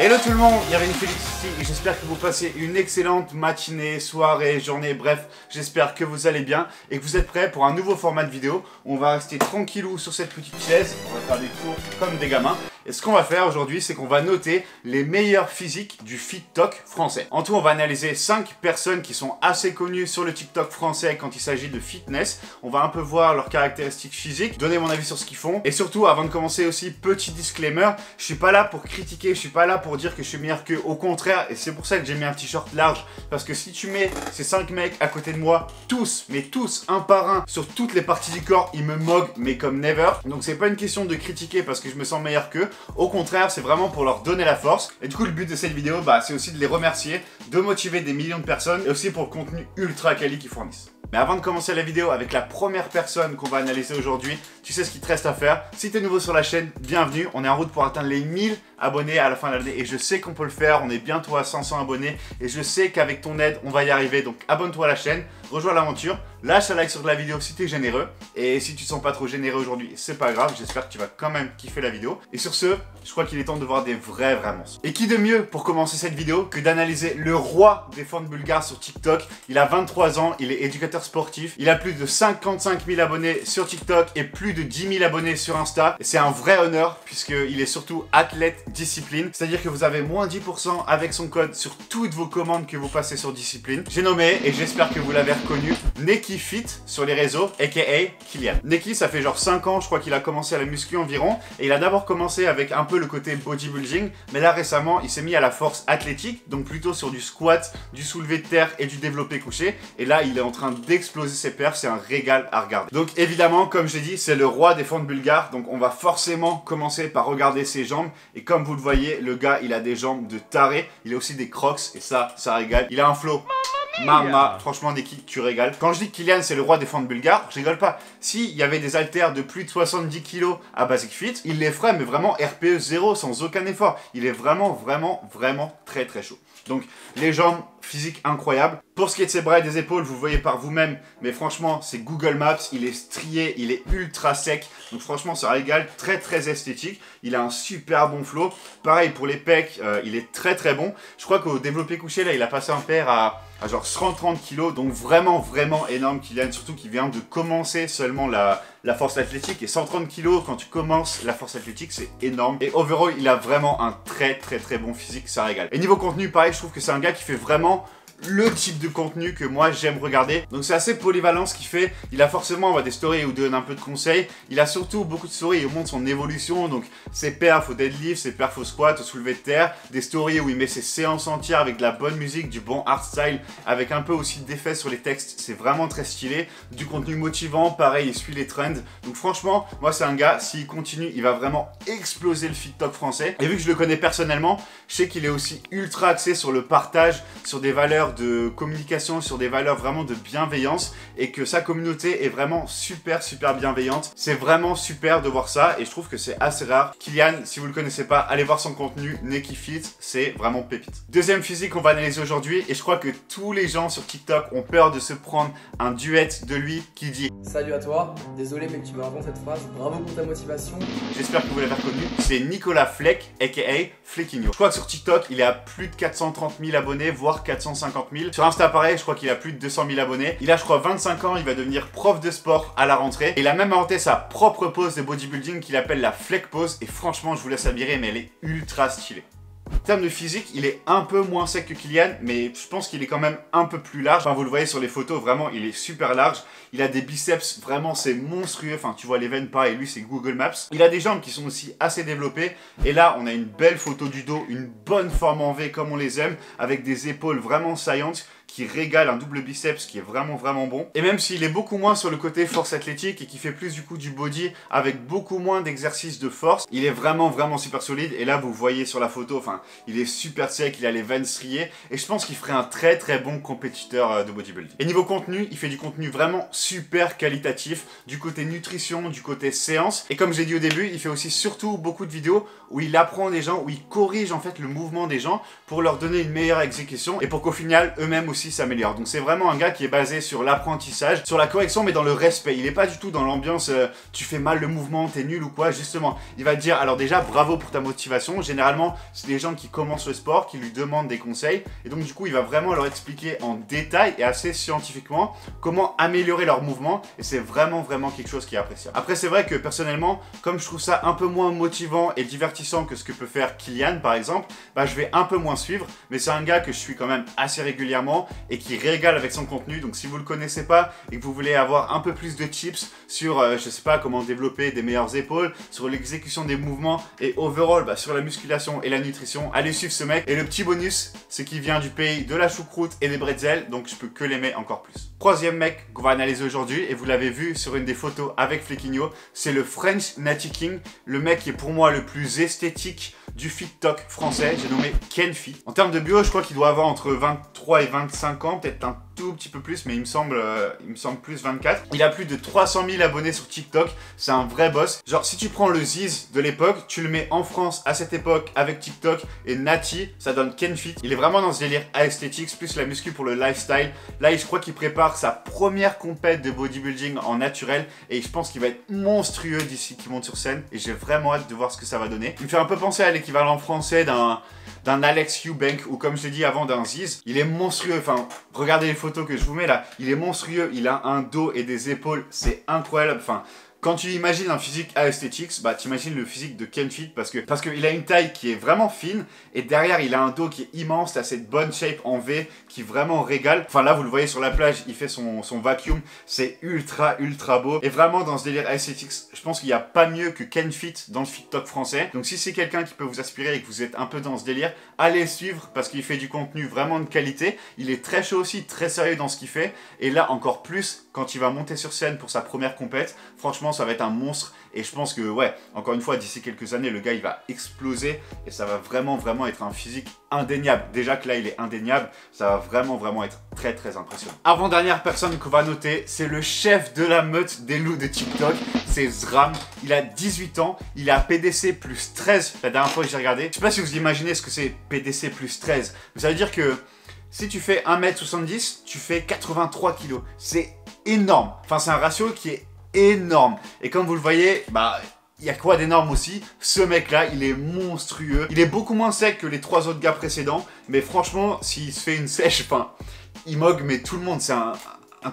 Hello tout le monde, Irene Félix ici et j'espère que vous passez une excellente matinée, soirée, journée, bref, j'espère que vous allez bien et que vous êtes prêts pour un nouveau format de vidéo. On va rester tranquillou sur cette petite chaise, on va faire des tours comme des gamins. Et ce qu'on va faire aujourd'hui, c'est qu'on va noter les meilleurs physiques du TikTok français. En tout, on va analyser 5 personnes qui sont assez connues sur le TikTok français quand il s'agit de fitness. On va un peu voir leurs caractéristiques physiques, donner mon avis sur ce qu'ils font. Et surtout, avant de commencer aussi, petit disclaimer, je suis pas là pour critiquer, je suis pas là pour dire que je suis meilleur qu'eux. Au contraire, et c'est pour ça que j'ai mis un t-shirt large. Parce que si tu mets ces 5 mecs à côté de moi, tous, mais tous, un par un, sur toutes les parties du corps, ils me moquent, mais comme never. Donc c'est pas une question de critiquer parce que je me sens meilleur qu'eux. Au contraire, c'est vraiment pour leur donner la force. Et du coup, le but de cette vidéo, c'est aussi de les remercier, de motiver des millions de personnes et aussi pour le contenu ultra quali qu'ils fournissent. Mais avant de commencer la vidéo avec la première personne qu'on va analyser aujourd'hui, tu sais ce qu'il te reste à faire. Si tu es nouveau sur la chaîne, bienvenue. On est en route pour atteindre les 1000 abonnés à la fin de l'année et je sais qu'on peut le faire. On est bientôt à 500 abonnés et je sais qu'avec ton aide, on va y arriver. Donc abonne-toi à la chaîne, rejoins l'aventure, lâche un like sur la vidéo si tu es généreux. Et si tu te sens pas trop généreux aujourd'hui, c'est pas grave. J'espère que tu vas quand même kiffer la vidéo. Et sur ce, je crois qu'il est temps de voir des vrais monstres. Et qui de mieux pour commencer cette vidéo que d'analyser le roi des fans bulgares sur TikTok. Il a 23 ans, il est éducateur sportif, il a plus de 55 000 abonnés sur TikTok et plus de 10 000 abonnés sur Insta. Et c'est un vrai honneur puisqu'il est surtout athlète discipline. C'est-à-dire que vous avez moins 10% avec son code sur toutes vos commandes que vous passez sur discipline. J'ai nommé, et j'espère que vous l'avez reconnu, Neki Fit sur les réseaux, aka Kylian. Neki, ça fait genre 5 ans, je crois qu'il a commencé à la muscu environ. Et il a d'abord commencé avec un peu le côté bodybuilding. Mais là récemment, il s'est mis à la force athlétique, donc plutôt sur du squat, du soulevé de terre et du développé couché. Et là, il est en train d'exploser ses perfs, c'est un régal à regarder. Donc évidemment, comme j'ai dit, c'est le roi des fans bulgares, donc on va forcément commencer par regarder ses jambes. Et comme vous le voyez, le gars, il a des jambes de taré, il a aussi des crocs, et ça régale. Il a un flow. Mama, franchement Neki, tu régales. Quand je dis que Kylian c'est le roi des fans bulgares, je rigole pas. S'il y avait des haltères de plus de 70 kg à Basic Fit, il les ferait, mais vraiment RPE 0 sans aucun effort. Il est vraiment très chaud. Donc les jambes, physique incroyable. Pour ce qui est de ses bras et des épaules, vous voyez par vous-même, mais franchement c'est Google Maps, il est strié, il est ultra sec. Donc franchement ça régale, très esthétique. Il a un super bon flow. Pareil pour les pecs, il est très bon. Je crois qu'au développé couché là, il a passé un pair à genre 130 kg, donc vraiment énorme Kylian, surtout qu'il vient de commencer seulement la force athlétique, et 130 kg quand tu commences la force athlétique c'est énorme, et overall il a vraiment un très bon physique, ça régale. Et niveau contenu pareil, je trouve que c'est un gars qui fait vraiment le type de contenu que moi j'aime regarder. Donc c'est assez polyvalent ce qu'il fait. Il a forcément des stories où il donne un peu de conseils. Il a surtout beaucoup de stories où il montre son évolution. Donc ses perfs au deadlift, ses perfs au squat, au soulevé de terre. Des stories où il met ses séances entières avec de la bonne musique, du bon art style, avec un peu aussi d'effets sur les textes. C'est vraiment très stylé. Du contenu motivant, pareil, il suit les trends. Donc franchement, moi c'est un gars, s'il continue, il va vraiment exploser le TikTok français. Et vu que je le connais personnellement, je sais qu'il est aussi ultra axé sur le partage, sur des valeurs de communication, sur des valeurs vraiment de bienveillance, et que sa communauté est vraiment super bienveillante. C'est vraiment super de voir ça et je trouve que c'est assez rare. Kylian, si vous le connaissez pas, allez voir son contenu, Neki Fit, c'est vraiment pépite. Deuxième physique qu'on va analyser aujourd'hui, et je crois que tous les gens sur TikTok ont peur de se prendre un duet de lui qui dit « Salut à toi, désolé mais tu me racontes cette phrase, bravo pour ta motivation ». J'espère que vous l'avez reconnu, c'est Nicolas Fleck, aka Fleckinho. Je crois que sur TikTok, il est à plus de 430 000 abonnés, voire 450 000. Sur Insta, pareil, je crois qu'il a plus de 200 000 abonnés. Il a, je crois, 25 ans, il va devenir prof de sport à la rentrée. Et il a même inventé sa propre pose de bodybuilding qu'il appelle la Fleck Pose. Et franchement, je vous laisse admirer, mais elle est ultra stylée. En termes de physique, il est un peu moins sec que Kylian, mais je pense qu'il est quand même un peu plus large. Enfin, vous le voyez sur les photos, vraiment, il est super large. Il a des biceps, vraiment, c'est monstrueux. Enfin, tu vois les veines pas, et lui, c'est Google Maps. Il a des jambes qui sont aussi assez développées. Et là, on a une belle photo du dos, une bonne forme en V comme on les aime, avec des épaules vraiment saillantes, qui régale, un double biceps qui est vraiment bon. Et même s'il est beaucoup moins sur le côté force athlétique et qui fait plus du coup du body avec beaucoup moins d'exercices de force, il est vraiment super solide. Et là vous voyez sur la photo, enfin il est super sec, il a les veines striées et je pense qu'il ferait un très bon compétiteur de bodybuilding. Et niveau contenu, il fait du contenu vraiment super qualitatif, du côté nutrition, du côté séance. Et comme j'ai dit au début, il fait aussi surtout beaucoup de vidéos où il apprend des gens, où il corrige en fait le mouvement des gens pour leur donner une meilleure exécution et pour qu'au final eux-mêmes aussi s'améliore. Donc c'est vraiment un gars qui est basé sur l'apprentissage, sur la correction, mais dans le respect. Il est pas du tout dans l'ambiance tu fais mal le mouvement, t'es nul ou quoi. Justement, il va te dire alors déjà bravo pour ta motivation. Généralement, c'est des gens qui commencent le sport, qui lui demandent des conseils, et donc du coup il va vraiment leur expliquer en détail et assez scientifiquement comment améliorer leur mouvement, et c'est vraiment quelque chose qui est appréciable. Après c'est vrai que personnellement, comme je trouve ça un peu moins motivant et divertissant que ce que peut faire Kylian par exemple, bah je vais un peu moins suivre, mais c'est un gars que je suis quand même assez régulièrement et qui régale avec son contenu. Donc si vous le connaissez pas et que vous voulez avoir un peu plus de tips sur je sais pas comment développer des meilleures épaules, sur l'exécution des mouvements et overall sur la musculation et la nutrition, allez suivre ce mec. Et le petit bonus, c'est qu'il vient du pays de la choucroute et des bretzels, donc je peux que l'aimer encore plus. Troisième mec qu'on va analyser aujourd'hui, et vous l'avez vu sur une des photos avec Flequinho, c'est le French Natty King, le mec qui est pour moi le plus esthétique du FitTok français, j'ai nommé Kenfit. En termes de bio, je crois qu'il doit avoir entre 23 et 25 ans, peut-être un tout petit peu plus, mais il me semble plus 24. Il a plus de 300 000 abonnés sur TikTok, c'est un vrai boss. Genre, si tu prends le Ziz de l'époque, tu le mets en France à cette époque avec TikTok et Natty, ça donne Kenfit. Il est vraiment dans ce délire aesthetics, plus la muscu pour le lifestyle. Là, je crois qu'il prépare sa première compète de bodybuilding en naturel, et je pense qu'il va être monstrueux d'ici qu'il monte sur scène, et j'ai vraiment hâte de voir ce que ça va donner. Il me fait un peu penser à l'équivalent français d'un Alex Eubank, ou comme je l'ai dit avant, d'un Ziz. Il est monstrueux, enfin, regardez les photos que je vous mets là, il est monstrueux, il a un dos et des épaules, c'est incroyable, enfin... Quand tu imagines un physique aesthetics, bah t'imagines le physique de Kenfit parce qu'il a une taille qui est vraiment fine, et derrière il a un dos qui est immense, t'as cette bonne shape en V qui vraiment régale. Enfin là vous le voyez sur la plage, il fait son vacuum, c'est ultra beau. Et vraiment dans ce délire aesthetics, je pense qu'il n'y a pas mieux que Kenfit dans le FitTok français. Donc si c'est quelqu'un qui peut vous aspirer et que vous êtes un peu dans ce délire, allez le suivre parce qu'il fait du contenu vraiment de qualité. Il est très chaud aussi, très sérieux dans ce qu'il fait. Et là encore plus quand il va monter sur scène pour sa première compète, franchement ça va être un monstre, et je pense que ouais, encore une fois, d'ici quelques années, le gars il va exploser et ça va vraiment être un physique indéniable. Déjà que là il est indéniable, ça va vraiment être très impressionnant. Avant-dernière personne qu'on va noter, c'est le chef de la meute des loups de TikTok, c'est Zram. Il a 18 ans, il a PDC plus 13 la dernière fois que j'ai regardé. Je sais pas si vous imaginez ce que c'est PDC plus 13, mais ça veut dire que si tu fais 1m70, tu fais 83 kg. C'est énorme. Enfin, c'est un ratio qui est énorme. Et comme vous le voyez, bah... il y a quoi d'énorme aussi? Ce mec-là, il est monstrueux. Il est beaucoup moins sec que les 3 autres gars précédents. Mais franchement, s'il se fait une sèche, enfin, il mogue, mais tout le monde. C'est un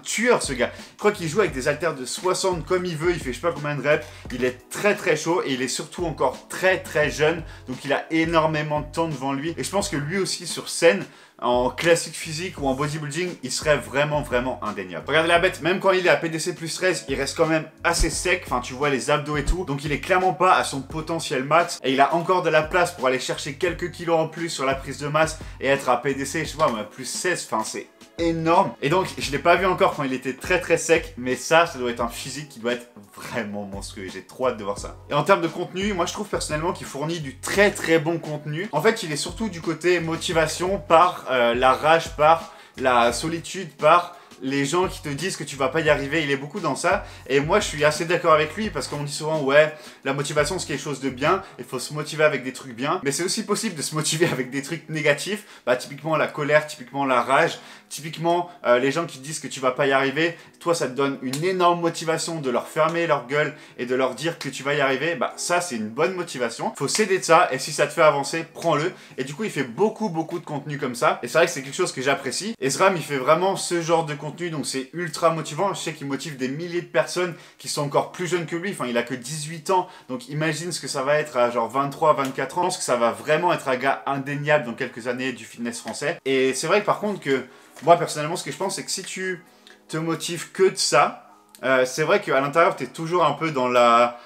tueur, ce gars. Je crois qu'il joue avec des haltères de 60 comme il veut. Il fait je sais pas combien de reps. Il est très chaud et il est surtout encore très jeune. Donc il a énormément de temps devant lui. Et je pense que lui aussi, sur scène, en classique physique ou en bodybuilding, il serait vraiment indéniable. Regardez la bête, même quand il est à PDC plus 13, il reste quand même assez sec. Enfin, tu vois les abdos et tout. Donc il est clairement pas à son potentiel max. Et il a encore de la place pour aller chercher quelques kilos en plus sur la prise de masse et être à PDC, je sais pas, plus 16. Enfin, c'est énorme. Et donc, je l'ai pas vu encore quand il était très sec, mais ça doit être un physique qui doit être vraiment monstrueux. J'ai trop hâte de voir ça. Et en termes de contenu, moi je trouve personnellement qu'il fournit du très bon contenu. En fait, il est surtout du côté motivation par la rage, par la solitude, par les gens qui te disent que tu vas pas y arriver. Il est beaucoup dans ça, et moi je suis assez d'accord avec lui parce qu'on dit souvent ouais, la motivation c'est quelque chose de bien, il faut se motiver avec des trucs bien, mais c'est aussi possible de se motiver avec des trucs négatifs. Bah typiquement la colère, typiquement la rage, typiquement les gens qui te disent que tu vas pas y arriver, toi ça te donne une énorme motivation de leur fermer leur gueule et de leur dire que tu vas y arriver. Bah ça c'est une bonne motivation, faut s'aider de ça, et si ça te fait avancer, prends-le. Et du coup il fait beaucoup de contenu comme ça, et c'est vrai que c'est quelque chose que j'apprécie. Et Zram il fait vraiment ce genre de contenu, donc c'est ultra motivant. Je sais qu'il motive des milliers de personnes qui sont encore plus jeunes que lui. Enfin il a que 18 ans, donc imagine ce que ça va être à genre 23, 24 ans. Je pense que ça va vraiment être un gars indéniable dans quelques années du fitness français. Et c'est vrai que par contre que moi personnellement ce que je pense, c'est que si tu te motives que de ça, c'est vrai qu'à l'intérieur tu es toujours un peu dans la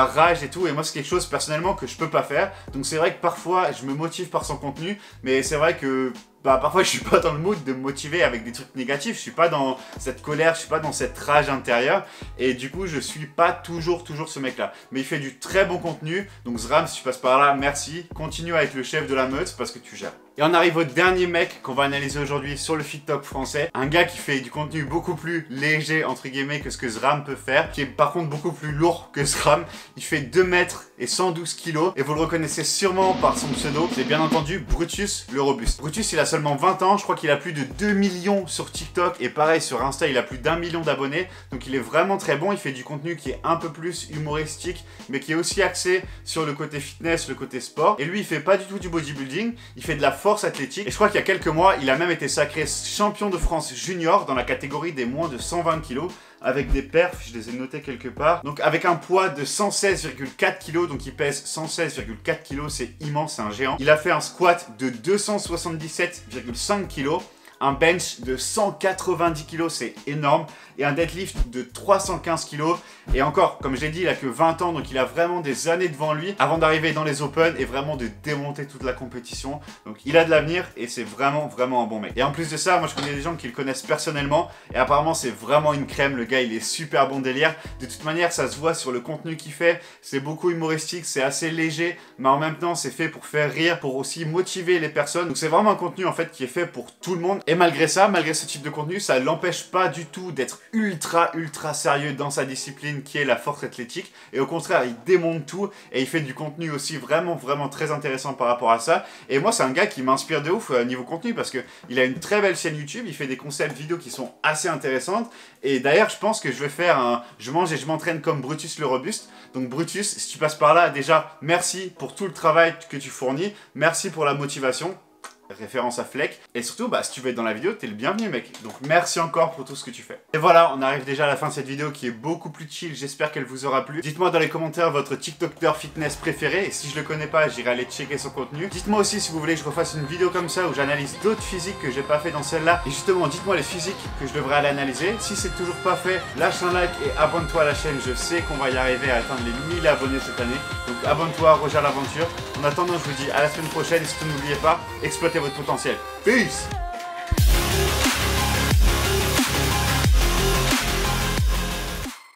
rage et tout, et moi c'est quelque chose personnellement que je peux pas faire. Donc c'est vrai que parfois je me motive par son contenu, mais c'est vrai que bah parfois je suis pas dans le mood de me motiver avec des trucs négatifs, je suis pas dans cette colère, je suis pas dans cette rage intérieure, et du coup je suis pas toujours ce mec là. Mais il fait du très bon contenu, donc Zram, si tu passes par là, merci, continue à être le chef de la meute parce que tu gères. Et on arrive au dernier mec qu'on va analyser aujourd'hui sur le FitTok français, un gars qui fait du contenu beaucoup plus léger entre guillemets que ce que Zram peut faire, qui est par contre beaucoup plus lourd que Zram. Il fait 2 mètres et 112 kilos. Et vous le reconnaissez sûrement par son pseudo, c'est bien entendu Brutus le Robuste. Brutus, il a seulement 20 ans, je crois qu'il a plus de 2 millions sur TikTok. Et pareil, sur Insta, il a plus d'1 million d'abonnés. Donc il est vraiment très bon, il fait du contenu qui est un peu plus humoristique, mais qui est aussi axé sur le côté fitness, le côté sport. Et lui, il fait pas du tout du bodybuilding, il fait de la force athlétique. Et je crois qu'il y a quelques mois, il a même été sacré champion de France junior dans la catégorie des moins de 120 kilos, avec des perfs, je les ai notés quelque part. Donc avec un poids de 116,4 kg, donc il pèse 116,4 kg, c'est immense, c'est un géant. Il a fait un squat de 277,5 kg, un bench de 190 kg, c'est énorme, et un deadlift de 315 kg. Et encore, comme je l'ai dit, il a que 20 ans, donc il a vraiment des années devant lui avant d'arriver dans les Open et vraiment de démonter toute la compétition. Donc il a de l'avenir et c'est vraiment un bon mec. Et en plus de ça, moi je connais des gens qui le connaissent personnellement et apparemment c'est vraiment une crème. Le gars, il est super bon délire. De toute manière, ça se voit sur le contenu qu'il fait. C'est beaucoup humoristique, c'est assez léger, mais en même temps c'est fait pour faire rire, pour aussi motiver les personnes. Donc c'est vraiment un contenu en fait qui est fait pour tout le monde. Et malgré ça, malgré ce type de contenu, ça l'empêche pas du tout d'être ultra sérieux dans sa discipline qui est la force athlétique. Et au contraire, il démonte tout et il fait du contenu aussi vraiment très intéressant par rapport à ça. Et moi, c'est un gars qui m'inspire de ouf niveau contenu parce que il a une très belle chaîne YouTube, il fait des concepts vidéos qui sont assez intéressantes. Et d'ailleurs, je pense que je vais faire un je mange et je m'entraîne comme Brutus le Robuste. Donc Brutus, si tu passes par là, déjà, merci pour tout le travail que tu fournis, merci pour la motivation. Référence à Fleck. Et surtout, bah, si tu veux être dans la vidéo, t'es le bienvenu, mec. Donc merci encore pour tout ce que tu fais. Et voilà, on arrive déjà à la fin de cette vidéo qui est beaucoup plus chill. J'espère qu'elle vous aura plu. Dites-moi dans les commentaires votre TikToker fitness préféré. Et si je le connais pas, j'irai aller checker son contenu. Dites-moi aussi si vous voulez que je refasse une vidéo comme ça où j'analyse d'autres physiques que j'ai pas fait dans celle-là. Et justement, dites-moi les physiques que je devrais aller analyser. Si c'est toujours pas fait, lâche un like et abonne-toi à la chaîne. Je sais qu'on va y arriver à atteindre les 1000 abonnés cette année. Donc abonne-toi, Roger l'Aventure. En attendant, je vous dis à la semaine prochaine. Et surtout, n'oubliez pas, exploitez votre potentiel. Peace!